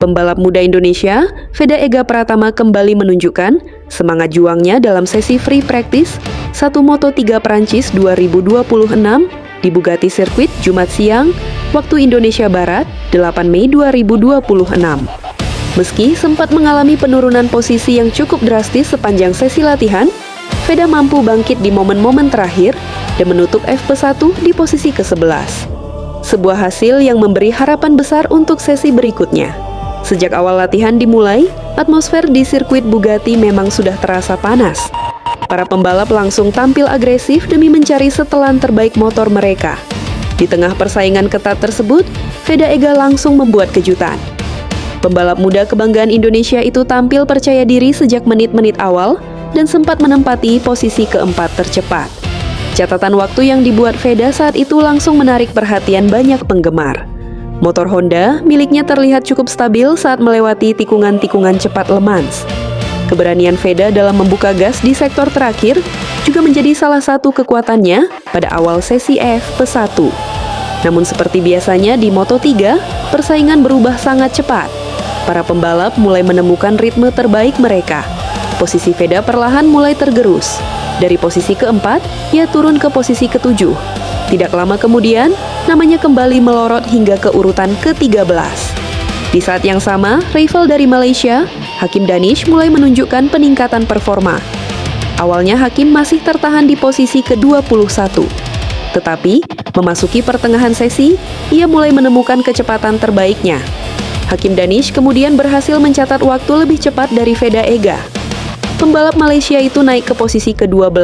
Pembalap muda Indonesia, Veda Ega Pratama kembali menunjukkan semangat juangnya dalam sesi free practice 1 Moto3 Prancis 2026 di Bugatti Circuit Jumat siang, waktu Indonesia Barat, 8 Mei 2026. Meski sempat mengalami penurunan posisi yang cukup drastis sepanjang sesi latihan, Veda mampu bangkit di momen-momen terakhir dan menutup FP1 di posisi ke-11. Sebuah hasil yang memberi harapan besar untuk sesi berikutnya. Sejak awal latihan dimulai, atmosfer di sirkuit Bugatti memang sudah terasa panas. Para pembalap langsung tampil agresif demi mencari setelan terbaik motor mereka. Di tengah persaingan ketat tersebut, Veda Ega langsung membuat kejutan. Pembalap muda kebanggaan Indonesia itu tampil percaya diri sejak menit-menit awal dan sempat menempati posisi keempat tercepat. Catatan waktu yang dibuat Veda saat itu langsung menarik perhatian banyak penggemar. Motor Honda miliknya terlihat cukup stabil saat melewati tikungan-tikungan cepat Le Mans. Keberanian Veda dalam membuka gas di sektor terakhir juga menjadi salah satu kekuatannya pada awal sesi FP1. Namun seperti biasanya di Moto3, persaingan berubah sangat cepat. Para pembalap mulai menemukan ritme terbaik mereka. Posisi Veda perlahan mulai tergerus. Dari posisi keempat, ia turun ke posisi ketujuh. Tidak lama kemudian, namanya kembali melorot hingga ke urutan ke-13. Di saat yang sama, rival dari Malaysia, Hakim Danish mulai menunjukkan peningkatan performa. Awalnya Hakim masih tertahan di posisi ke-21. Tetapi, memasuki pertengahan sesi, ia mulai menemukan kecepatan terbaiknya. Hakim Danish kemudian berhasil mencatat waktu lebih cepat dari Veda Ega. Pembalap Malaysia itu naik ke posisi ke-12,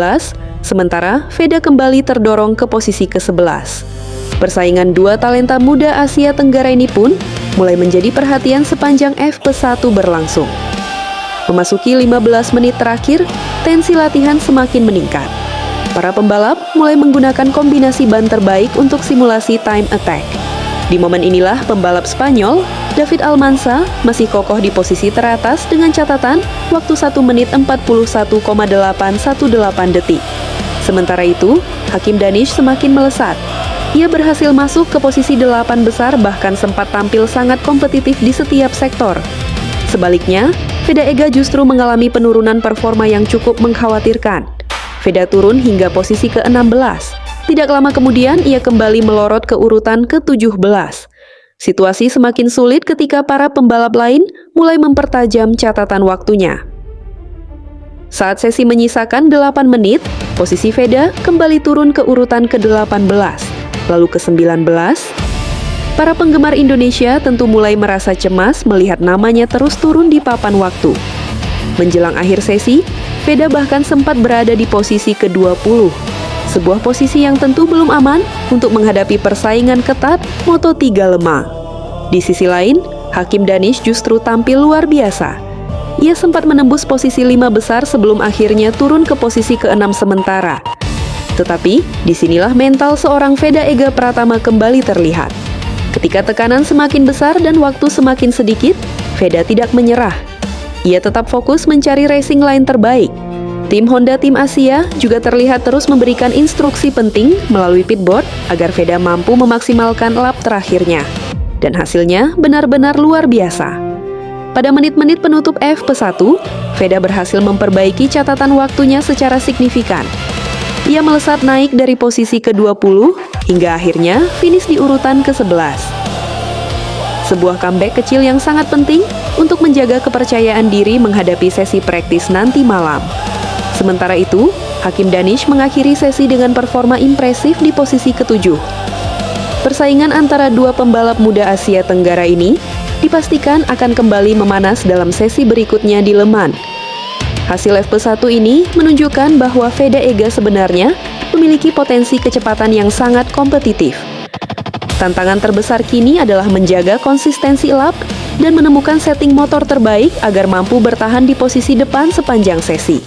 sementara Veda kembali terdorong ke posisi ke-11. Persaingan dua talenta muda Asia Tenggara ini pun mulai menjadi perhatian sepanjang FP1 berlangsung. Memasuki 15 menit terakhir, tensi latihan semakin meningkat. Para pembalap mulai menggunakan kombinasi ban terbaik untuk simulasi time attack. Di momen inilah pembalap Spanyol, David Almansa, masih kokoh di posisi teratas dengan catatan waktu 1 menit 41,818 detik. Sementara itu, Hakim Danish semakin melesat. Ia berhasil masuk ke posisi 8 besar bahkan sempat tampil sangat kompetitif di setiap sektor. Sebaliknya, Veda Ega justru mengalami penurunan performa yang cukup mengkhawatirkan. Veda turun hingga posisi ke-16. Tidak lama kemudian, ia kembali melorot ke urutan ke-17. Situasi semakin sulit ketika para pembalap lain mulai mempertajam catatan waktunya. Saat sesi menyisakan 8 menit, posisi Veda kembali turun ke urutan ke-18, lalu ke-19. Para penggemar Indonesia tentu mulai merasa cemas melihat namanya terus turun di papan waktu. Menjelang akhir sesi, Veda bahkan sempat berada di posisi ke-20. Sebuah posisi yang tentu belum aman untuk menghadapi persaingan ketat Moto3 Le Mans. Di sisi lain, Hakim Danish justru tampil luar biasa. Ia sempat menembus posisi 5 besar sebelum akhirnya turun ke posisi ke-6 sementara. Tetapi, disinilah mental seorang Veda Ega Pratama kembali terlihat. Ketika tekanan semakin besar dan waktu semakin sedikit, Veda tidak menyerah. Ia tetap fokus mencari racing line terbaik. Tim Honda Tim Asia juga terlihat terus memberikan instruksi penting melalui pitboard agar Veda mampu memaksimalkan lap terakhirnya. Dan hasilnya benar-benar luar biasa. Pada menit-menit penutup FP1, Veda berhasil memperbaiki catatan waktunya secara signifikan. Ia melesat naik dari posisi ke-20 hingga akhirnya finish di urutan ke-11. Sebuah comeback kecil yang sangat penting untuk menjaga kepercayaan diri menghadapi sesi praktis nanti malam. Sementara itu, Hakim Danish mengakhiri sesi dengan performa impresif di posisi ke-7. Persaingan antara dua pembalap muda Asia Tenggara ini dipastikan akan kembali memanas dalam sesi berikutnya di Le Mans. Hasil FP1 ini menunjukkan bahwa Veda Ega sebenarnya memiliki potensi kecepatan yang sangat kompetitif. Tantangan terbesar kini adalah menjaga konsistensi lap dan menemukan setting motor terbaik agar mampu bertahan di posisi depan sepanjang sesi.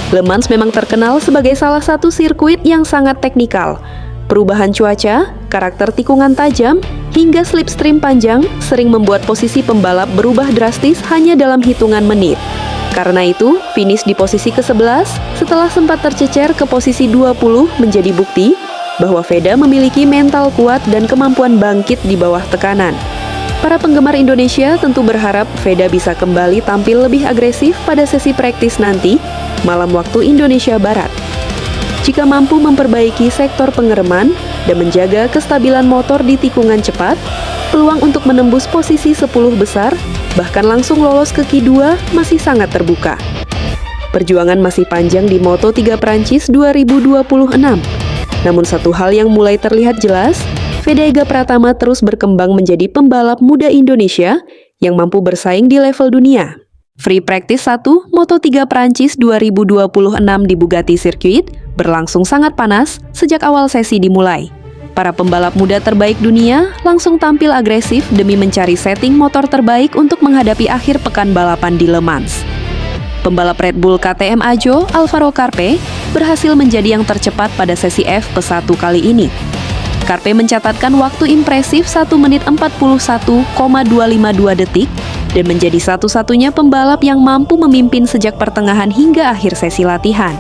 Le Mans memang terkenal sebagai salah satu sirkuit yang sangat teknikal. Perubahan cuaca, karakter tikungan tajam, hingga slipstream panjang sering membuat posisi pembalap berubah drastis hanya dalam hitungan menit. Karena itu, finish di posisi ke-11 setelah sempat tercecer ke posisi 20 menjadi bukti bahwa Veda memiliki mental kuat dan kemampuan bangkit di bawah tekanan. Para penggemar Indonesia tentu berharap Veda bisa kembali tampil lebih agresif pada sesi praktis nanti, malam waktu Indonesia Barat. Jika mampu memperbaiki sektor pengereman dan menjaga kestabilan motor di tikungan cepat, peluang untuk menembus posisi 10 besar, bahkan langsung lolos ke Q2 masih sangat terbuka. Perjuangan masih panjang di Moto3 Prancis 2026. Namun satu hal yang mulai terlihat jelas, Veda Ega Pratama terus berkembang menjadi pembalap muda Indonesia yang mampu bersaing di level dunia. Free Practice 1 Moto3 Prancis 2026 di Bugatti Circuit berlangsung sangat panas sejak awal sesi dimulai. Para pembalap muda terbaik dunia langsung tampil agresif demi mencari setting motor terbaik untuk menghadapi akhir pekan balapan di Le Mans. Pembalap Red Bull KTM Ajo, Alvaro Carpe, berhasil menjadi yang tercepat pada sesi FP1 kali ini. Carpe mencatatkan waktu impresif 1 menit 41,252 detik dan menjadi satu-satunya pembalap yang mampu memimpin sejak pertengahan hingga akhir sesi latihan.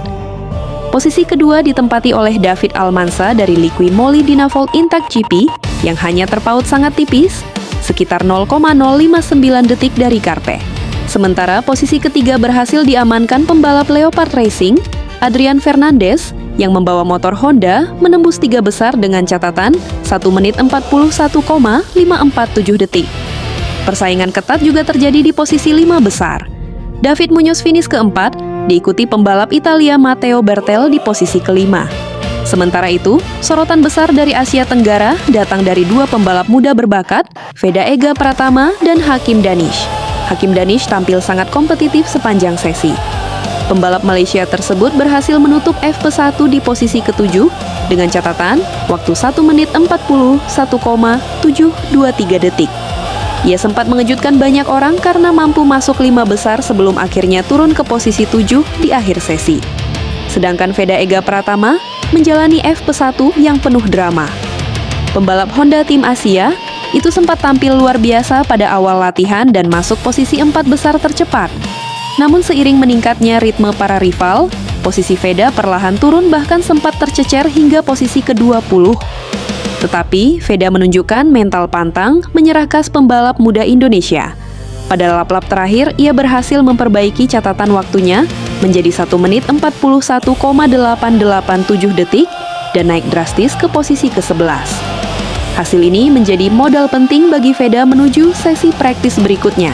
Posisi kedua ditempati oleh David Almanza dari Liqui Moly Dynavolt Intact GP yang hanya terpaut sangat tipis, sekitar 0,059 detik dari Carpe. Sementara posisi ketiga berhasil diamankan pembalap Leopard Racing, Adrian Fernandez, yang membawa motor Honda menembus 3 besar dengan catatan 1 menit 41,547 detik. Persaingan ketat juga terjadi di posisi 5 besar. David Muñoz finish keempat, diikuti pembalap Italia Matteo Bertel di posisi kelima. Sementara itu, sorotan besar dari Asia Tenggara datang dari dua pembalap muda berbakat, Veda Ega Pratama dan Hakim Danish. Hakim Danish tampil sangat kompetitif sepanjang sesi. Pembalap Malaysia tersebut berhasil menutup FP1 di posisi ke-7 dengan catatan waktu 1 menit 41,723 detik. Ia sempat mengejutkan banyak orang karena mampu masuk 5 besar sebelum akhirnya turun ke posisi 7 di akhir sesi. Sedangkan Veda Ega Pratama menjalani FP1 yang penuh drama. Pembalap Honda Tim Asia itu sempat tampil luar biasa pada awal latihan dan masuk posisi 4 besar tercepat. Namun seiring meningkatnya ritme para rival, posisi Veda perlahan turun bahkan sempat tercecer hingga posisi ke-20. Tetapi, Veda menunjukkan mental pantang menyerahkan pembalap muda Indonesia. Pada lap-lap terakhir, ia berhasil memperbaiki catatan waktunya menjadi 1 menit 41,887 detik dan naik drastis ke posisi ke-11. Hasil ini menjadi modal penting bagi Veda menuju sesi praktis berikutnya.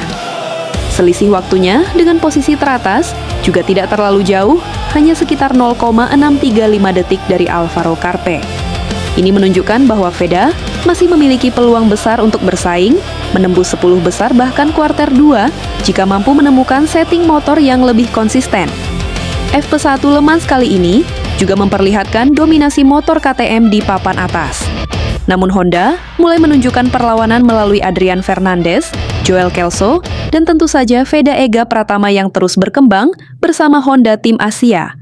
Selisih waktunya dengan posisi teratas juga tidak terlalu jauh, hanya sekitar 0,635 detik dari Alvaro Carpe. Ini menunjukkan bahwa Veda masih memiliki peluang besar untuk bersaing, menembus 10 besar bahkan kuarter 2 jika mampu menemukan setting motor yang lebih konsisten. FP1 Le Mans kali ini juga memperlihatkan dominasi motor KTM di papan atas. Namun Honda mulai menunjukkan perlawanan melalui Adrian Fernandez, Joel Kelso, dan tentu saja Veda Ega Pratama yang terus berkembang bersama Honda Tim Asia.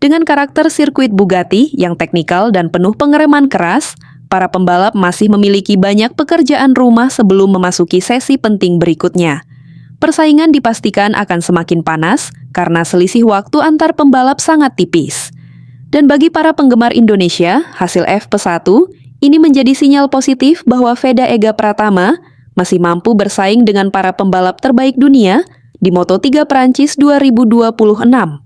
Dengan karakter sirkuit Bugatti yang teknikal dan penuh pengereman keras, para pembalap masih memiliki banyak pekerjaan rumah sebelum memasuki sesi penting berikutnya. Persaingan dipastikan akan semakin panas karena selisih waktu antar pembalap sangat tipis. Dan bagi para penggemar Indonesia, hasil FP1 ini menjadi sinyal positif bahwa Veda Ega Pratama masih mampu bersaing dengan para pembalap terbaik dunia di Moto3 Prancis 2026.